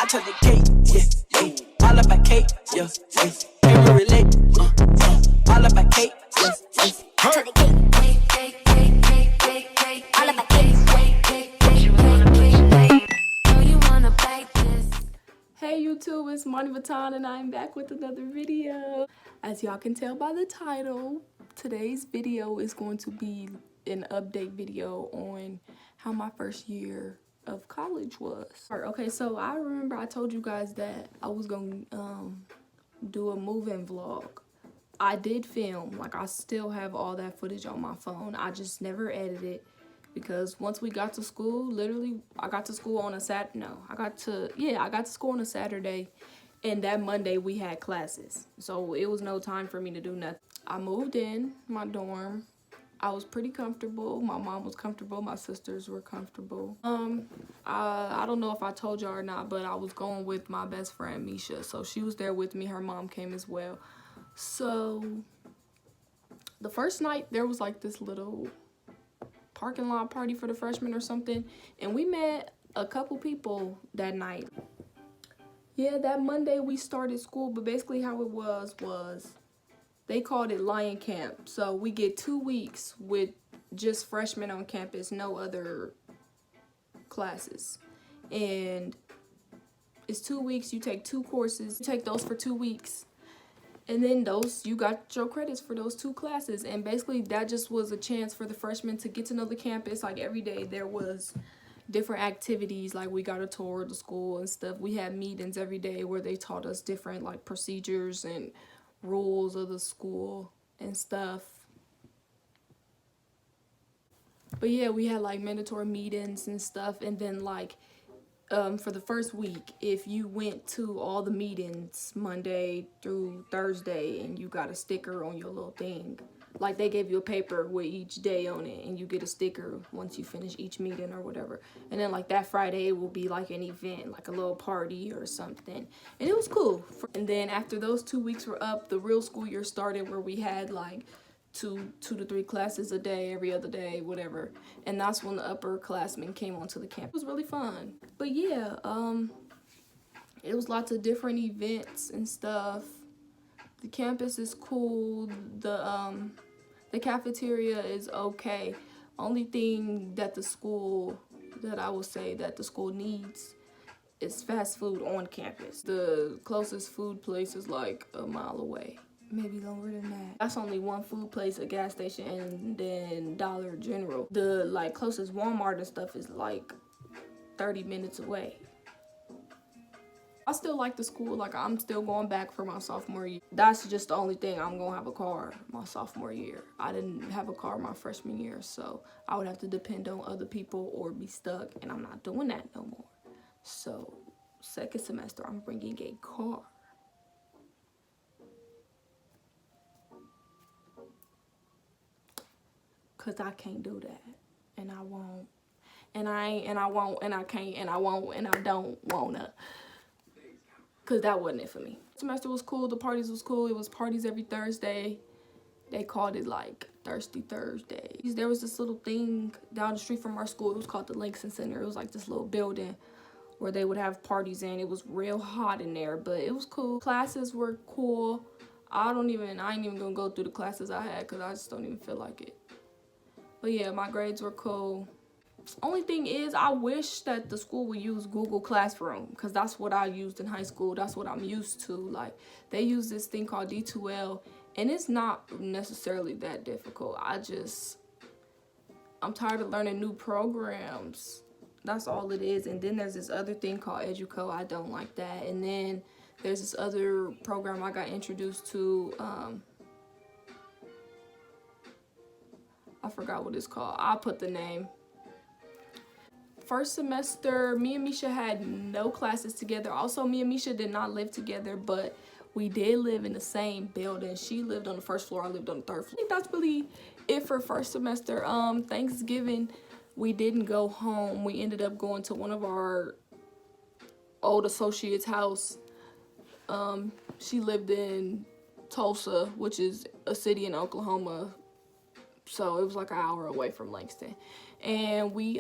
to the gate, yeah, yeah. All about cake, yeah, yeah. Can we relate? All about cake, yeah, yeah. To the gate, all about cake. Hey YouTube, it's Monie Vuitton and I'm back with another video. As y'all can tell by the title, today's video is going to be an update video on how my first year of college was. Okay, so I remember I told you guys that I was going to do a move-in vlog. I did film, like I still have all that footage on my phone. I just never edited it. Because once we got to school, literally, I got to school on a I got to school on a Saturday, and that Monday we had classes. So it was no time for me to do nothing. I moved in my dorm. I was pretty comfortable. My mom was comfortable. My sisters were comfortable. I don't know if I told y'all or not, but I was going with my best friend, Misha. So she was there with me. Her mom came as well. So the first night, there was like this little parking lot party for the freshmen or something, and we met a couple people that night. Yeah, that Monday we started school, but basically how it was they called it Lion Camp. So we get 2 weeks with just freshmen on campus, no other classes. And it's 2 weeks, you take 2 courses, you take those for 2 weeks. And then you got your credits for those 2 classes. And basically that just was a chance for the freshmen to get to know the campus. Like every day there was different activities, like we got a tour of the school and stuff. We had meetings every day where they taught us different like procedures and rules of the school and stuff. But yeah, we had like mandatory meetings and stuff. And then like for the first week, if you went to all the meetings Monday through Thursday and you got a sticker on your little thing, like they gave you a paper with each day on it and you get a sticker once you finish each meeting or whatever. And then like that Friday it will be like an event, like a little party or something. And it was cool. And then after those 2 weeks were up, the real school year started, where we had like two to 3 classes a day, every other day, whatever. And that's when the upperclassmen came onto the campus. It was really fun. But yeah, it was lots of different events and stuff. The campus is cool. The cafeteria is okay. Only thing that I would say that the school needs is fast food on campus. The closest food place is like a mile away. Maybe longer than that. That's only one food place, a gas station, and then Dollar General. The like closest Walmart and stuff is like 30 minutes away. I still like the school. Like I'm still going back for my sophomore year. That's just the only thing. I'm gonna have a car my sophomore year. I didn't have a car my freshman year, so I would have to depend on other people or be stuck, and I'm not doing that no more. So second semester, I'm bringing a car. Cause I can't do that, and I won't, and I ain't, and I won't, and I can't, and I won't, and I don't wanna. Cause that wasn't it for me. Semester was cool. The parties was cool. It was parties every Thursday. They called it like Thirsty Thursdays. There was this little thing down the street from our school. It was called the Langston Center. It was like this little building where they would have parties in. It was real hot in there, but it was cool. Classes were cool. I ain't even gonna go through the classes I had because I just don't even feel like it. But yeah, my grades were cool. Only thing is, I wish that the school would use Google Classroom, because that's what I used in high school. That's what I'm used to. Like, they use this thing called D2L, and it's not necessarily that difficult. I'm tired of learning new programs. That's all it is. And then there's this other thing called Educo. I don't like that. And then there's this other program I got introduced to. I forgot what it's called. I'll put the name. First semester, me and Misha had no classes together. Also, me and Misha did not live together, but we did live in the same building. She lived on the first floor, I lived on the third floor. I think that's really it for first semester. Thanksgiving, we didn't go home. We ended up going to one of our old associates' house. She lived in Tulsa, which is a city in Oklahoma. So it was like an hour away from Langston. And we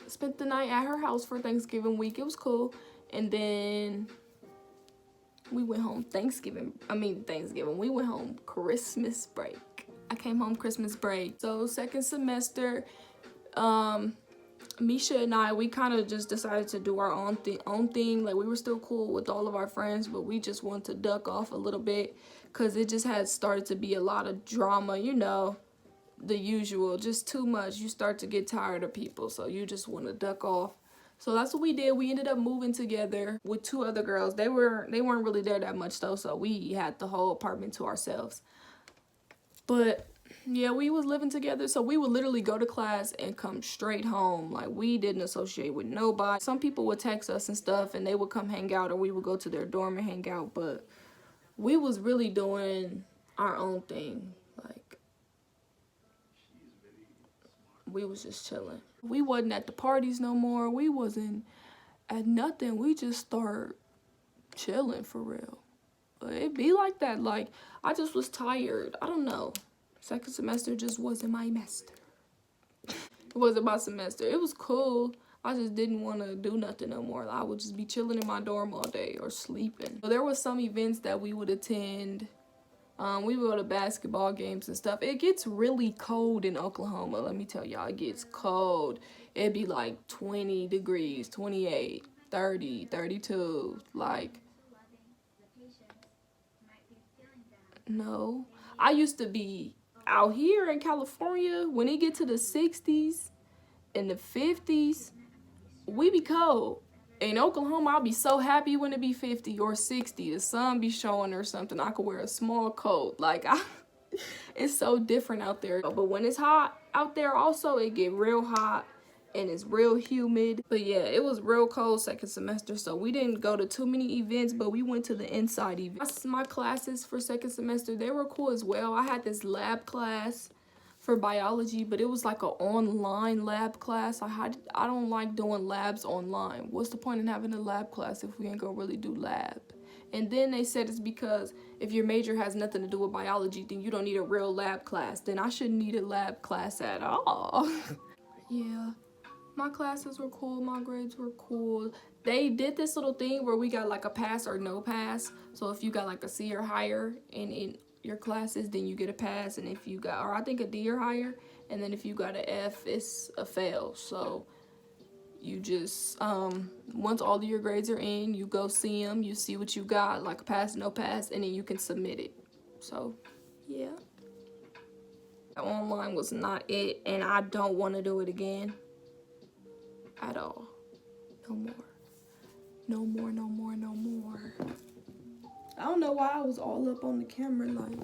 spent the night at her house for Thanksgiving week. It was cool. And then we went home Thanksgiving. We went home Christmas break. I came home Christmas break. So second semester, Misha and I, we kind of just decided to do our own thing. Like, we were still cool with all of our friends, but we just wanted to duck off a little bit because it just had started to be a lot of drama, you know, the usual, just too much. You start to get tired of people, so you just want to duck off. So that's what we did. We ended up moving together with 2 other girls. They weren't really there that much though, so we had the whole apartment to ourselves. But yeah, we was living together, so we would literally go to class and come straight home. Like, we didn't associate with nobody. Some people would text us and stuff, and they would come hang out, or we would go to their dorm and hang out, but we was really doing our own thing. Like, we was just chilling. We wasn't at the parties no more. We wasn't at nothing. We just start chilling for real. But it be like that. Like, I just was tired. I don't know. Second semester just wasn't my semester. It wasn't my semester. It was cool. I just didn't want to do nothing no more. I would just be chilling in my dorm all day or sleeping. So there was some events that we would attend. We would go to basketball games and stuff. It gets really cold in Oklahoma. Let me tell y'all, it gets cold. It'd be like 20 degrees, 28, 30, 32. Like, no. I used to be out here in California, when it get to the 60s and the 50s, we be cold. In Oklahoma, I'll be so happy when it be 50 or 60. The sun be showing or something. I could wear a small coat. Like, it's so different out there. But when it's hot out there also, it get real hot and it's real humid. But yeah, it was real cold second semester, so we didn't go to too many events, but we went to the inside events. My classes for second semester, they were cool as well. I had this lab class for biology, but it was like an online lab class. I don't like doing labs online. What's the point in having a lab class if we ain't gonna really do lab? And then they said it's because if your major has nothing to do with biology, then you don't need a real lab class. Then I shouldn't need a lab class at all. Yeah, my classes were cool. My grades were cool. They did this little thing where we got like a pass or no pass. So if you got like a C or higher in your classes, then you get a pass. And if you got, or I think a D or higher, and then if you got an F, it's a fail. So you just, once all of your grades are in, you go see them, you see what you got, like a pass, no pass, and then you can submit it. So, yeah. Online was not it, and I don't want to do it again at all. No more. No more, no more, no more. I don't know why I was all up on the camera, like,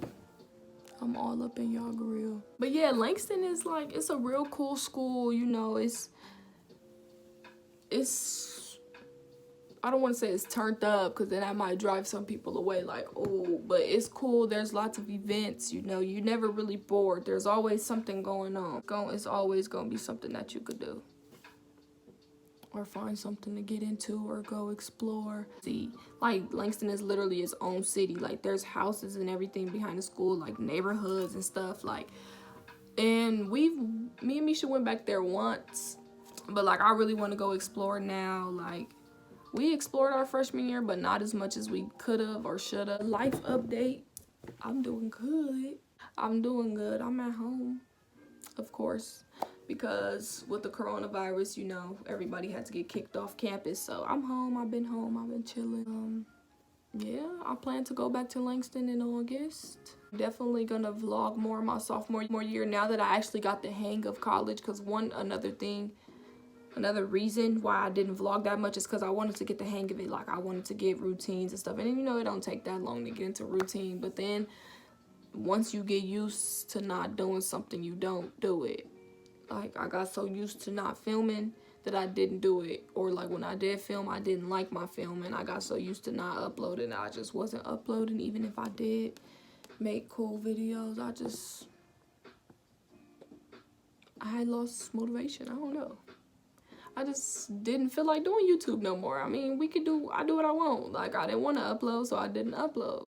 I'm all up in y'all grill. But yeah, Langston is like, it's a real cool school, you know, it's I don't want to say it's turned up, because then that might drive some people away, like, oh, but it's cool. There's lots of events, you know, you're never really bored. There's always something going on. It's always going to be something that you could do, or find something to get into, or go explore. See, like, Langston is literally its own city. Like, there's houses and everything behind the school, like neighborhoods and stuff, like, and me and Misha went back there once, but like, I really want to go explore now. Like, we explored our freshman year, but not as much as we could have or should have. Life update, I'm doing good. I'm doing good. I'm at home, of course, because with the coronavirus, you know, everybody had to get kicked off campus. So I'm home. I've been home. I've been chilling. Yeah, I plan to go back to Langston in August. Definitely gonna vlog more my sophomore year now that I actually got the hang of college. Because another reason why I didn't vlog that much is because I wanted to get the hang of it. Like, I wanted to get routines and stuff. And you know, it don't take that long to get into routine. But then once you get used to not doing something, you don't do it. Like, I got so used to not filming that I didn't do it. Or like, when I did film, I didn't like my filming. I got so used to not uploading, I just wasn't uploading. Even if I did make cool videos, I had lost motivation. I don't know. I just didn't feel like doing YouTube no more. I mean, I do what I want. Like, I didn't want to upload, so I didn't upload.